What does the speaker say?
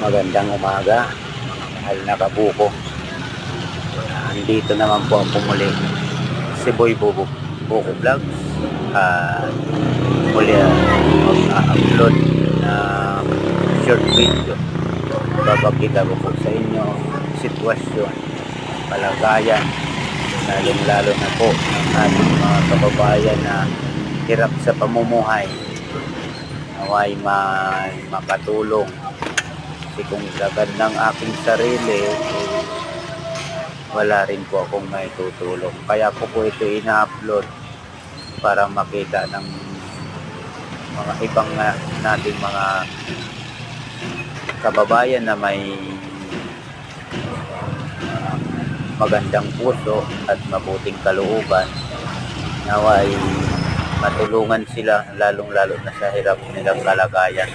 Magandang umaga, mahal na kabuko. Andito naman po ako muli, si Boy Buko Vlogs. Muli mag-upload na short video. Babakita ko po sa inyo sitwasyon, kalagayan, lalong-lalo na po ng ating mga kababayan na hirap sa pamumuhay. Naway makatulong. Kasi kung sagad ng aking sarili, wala rin po akong may tutulong. Kaya po ito ina-upload para makita ng mga ibang nating mga kababayan na may magandang puso at mabuting kalooban. Naway matulungan sila lalong-lalo na sa hirap nilang kalagayan.